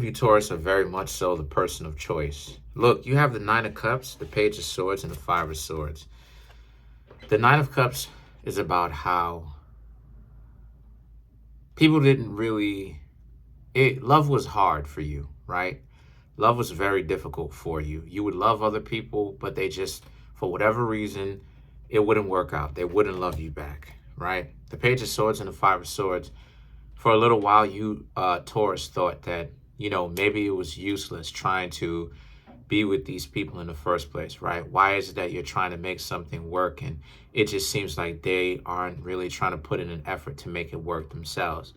You Taurus are very much so the person of choice. Look, you have the Nine of Cups, the Page of Swords, and the Five of Swords. The Nine of Cups is about how people didn't really... love was hard for you, right? Love was very difficult for you. You would love other people, but they just, for whatever reason, it wouldn't work out. They wouldn't love you back, right? The Page of Swords and the Five of Swords, for a little while, you, Taurus, thought that, maybe it was useless trying to be with these people in the first place, right? Why is it that you're trying to make something work and it just seems like they aren't really trying to put in an effort to make it work themselves?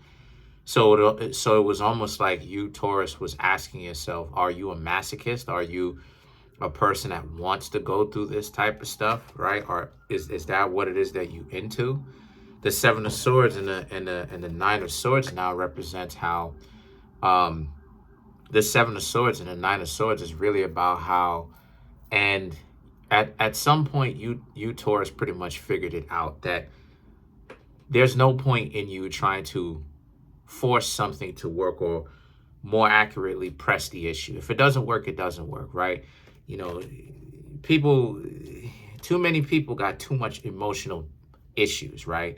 So it was almost like you, Taurus, was asking yourself, are you a masochist? Are you a person that wants to go through this type of stuff, right? Or is that what it is that you into? The Seven of Swords and the Nine of Swords now represents how the Seven of Swords and the Nine of Swords is really about how, and at some point you Taurus pretty much figured it out that there's no point in you trying to force something to work, or more accurately, press the issue. If it doesn't work, it doesn't work, right? People, too many people got too much emotional issues, right?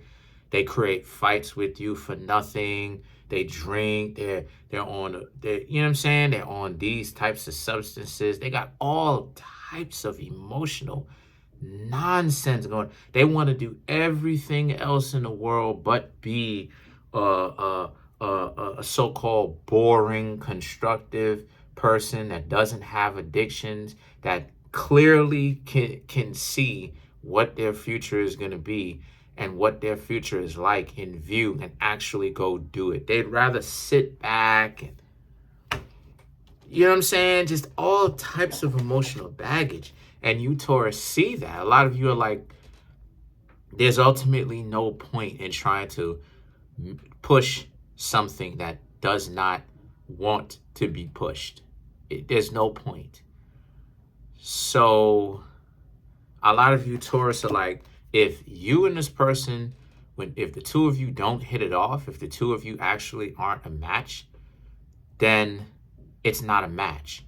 They create fights with you for nothing. They drink. They're on. You know what I'm saying? They're on these types of substances. They got all types of emotional nonsense going. They want to do everything else in the world but be a so-called boring, constructive person that doesn't have addictions, that clearly can see what their future is going to be and what their future is like in view, and actually go do it. They'd rather sit back and, you know what I'm saying? Just all types of emotional baggage. And you, Taurus, see that. A lot of you are like, there's ultimately no point in trying to push something that does not want to be pushed. There's no point. So a lot of you, Taurus, are like, if you and this person, if the two of you don't hit it off, if the two of you actually aren't a match, then it's not a match.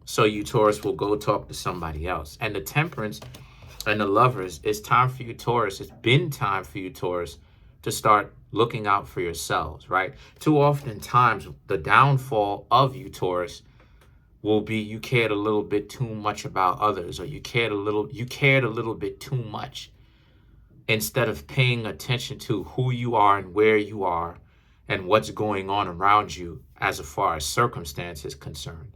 So you, Taurus, will go talk to somebody else. And the Temperance and the Lovers, it's time for you, Taurus. It's been time for you, Taurus, to start looking out for yourselves, right? Too often times, the downfall of you, Taurus, will be you cared a little bit too much about others, or you cared a little bit too much, instead of paying attention to who you are and where you are and what's going on around you as far as circumstance is concerned.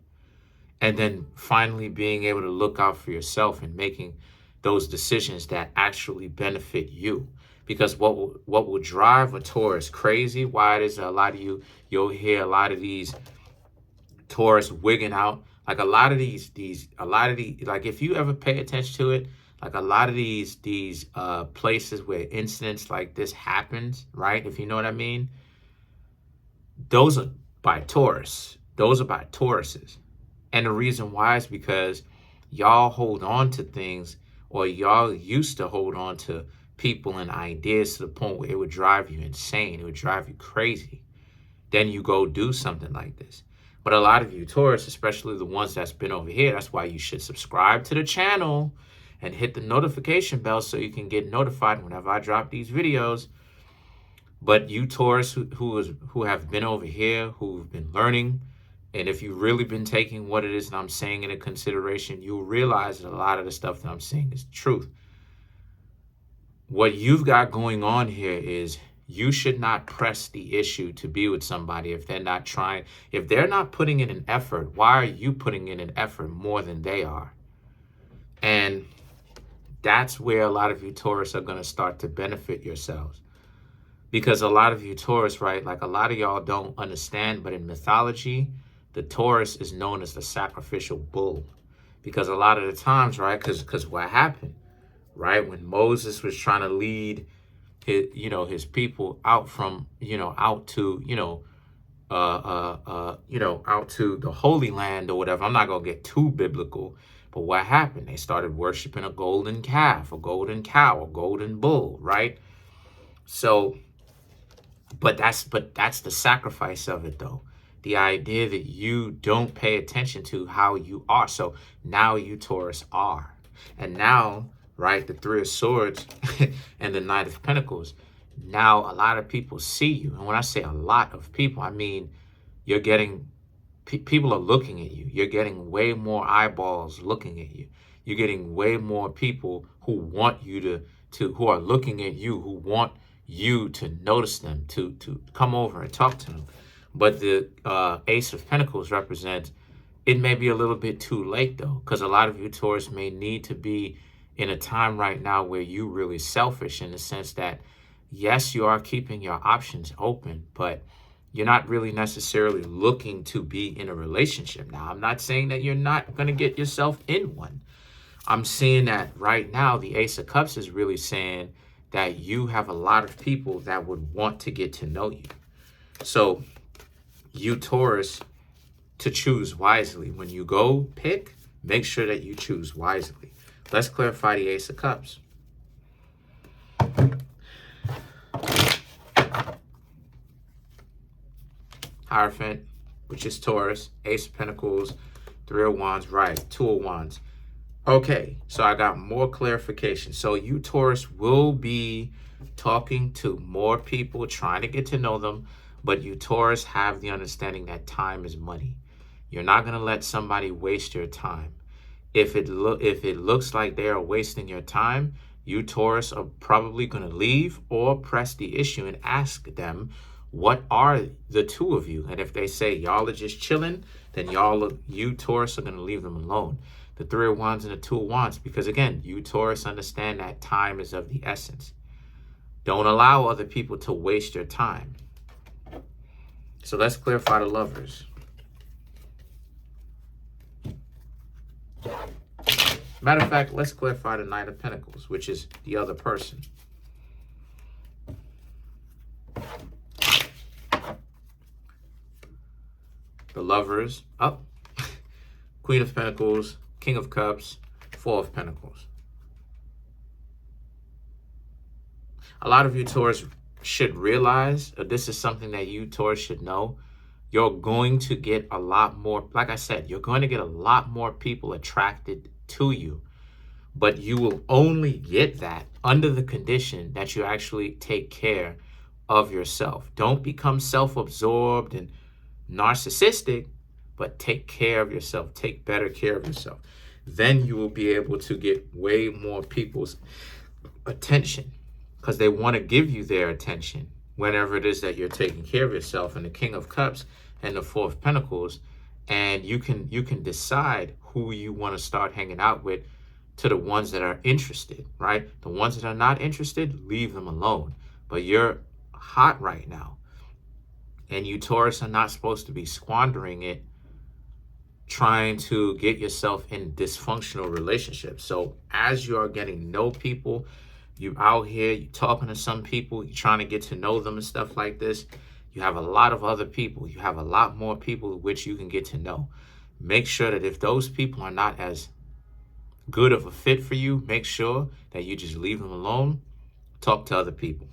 And then finally being able to look out for yourself and making those decisions that actually benefit you. Because what will drive a Taurus crazy, why it is a lot of you'll hear a lot of these Taurus wigging out, like a lot of these, like if you ever pay attention to it, like a lot of these places where incidents like this happens, right? If you know what I mean, those are by Taurus. Those are by Tauruses. And the reason why is because y'all hold on to things, or y'all used to hold on to people and ideas to the point where it would drive you insane. It would drive you crazy. Then you go do something like this. But a lot of you Taurus, especially the ones that's been over here, that's why you should subscribe to the channel and hit the notification bell so you can get notified whenever I drop these videos. But you Taurus who have been over here, who've been learning, and if you've really been taking what it is that I'm saying into consideration, you'll realize that a lot of the stuff that I'm saying is truth. What you've got going on here is you should not press the issue to be with somebody if they're not trying. If they're not putting in an effort, why are you putting in an effort more than they are? And that's where a lot of you Taurus are going to start to benefit yourselves. Because a lot of you Taurus, right, like a lot of y'all don't understand, but in mythology, the Taurus is known as the sacrificial bull. Because a lot of the times, right, because what happened, right, when Moses was trying to lead his people out from, out to, out to the Holy Land or whatever. I'm not going to get too biblical, but what happened? They started worshiping a golden calf, a golden cow, a golden bull, right? So, but that's the sacrifice of it, though. the idea that you don't pay attention to how you are. So now you Taurus are. And now, right, the Three of Swords and the Knight of Pentacles, now a lot of people see you. And when I say a lot of people, I mean you're getting, people are looking at you. You're getting way more eyeballs looking at you. You're getting way more people who want you who are looking at you, who want you to notice them, to come over and talk to them. But the Ace of Pentacles represents, it may be a little bit too late though, because a lot of you Taurus may need to be in a time right now where you're really selfish, in the sense that, yes, you are keeping your options open, but you're not really necessarily looking to be in a relationship. Now, I'm not saying that you're not going to get yourself in one. I'm seeing that right now, the Ace of Cups is really saying that you have a lot of people that would want to get to know you. So you Taurus, to choose wisely. When you go pick, make sure that you choose wisely. Let's clarify the Ace of Cups. Hierophant, which is Taurus, Ace of Pentacles, Three of Wands, right, Two of Wands. Okay, so I got more clarification. So you Taurus will be talking to more people, trying to get to know them, but you Taurus have the understanding that time is money. You're not going to let somebody waste your time. If it looks like they are wasting your time, you Taurus are probably going to leave or press the issue and ask them, what are the two of you? And if they say y'all are just chilling, then you Taurus are going to leave them alone. The Three of Wands and the Two of Wands, because again, you Taurus understand that time is of the essence. Don't allow other people to waste your time. So let's clarify the Lovers. Matter of fact, let's clarify the Knight of Pentacles, which is the other person. The Lovers, up. Queen of Pentacles, King of Cups, Four of Pentacles. A lot of you Taurus should realize, this is something that you Taurus should know. You're going to get a lot more, like I said, you're going to get a lot more people attracted to you. But you will only get that under the condition that you actually take care of yourself. Don't become self-absorbed and narcissistic, but take care of yourself. Take better care of yourself. Then you will be able to get way more people's attention, because they want to give you their attention whenever it is that you're taking care of yourself. And the King of Cups and the Four of Pentacles, and you can decide who you want to start hanging out with, to the ones that are interested, right? The ones that are not interested, leave them alone. But you're hot right now, and you Taurus are not supposed to be squandering it trying to get yourself in dysfunctional relationships. So as you are getting to know people, you out here, you talking to some people, you're trying to get to know them and stuff like this, you have a lot of other people. You have a lot more people which you can get to know. Make sure that if those people are not as good of a fit for you, make sure that you just leave them alone. Talk to other people.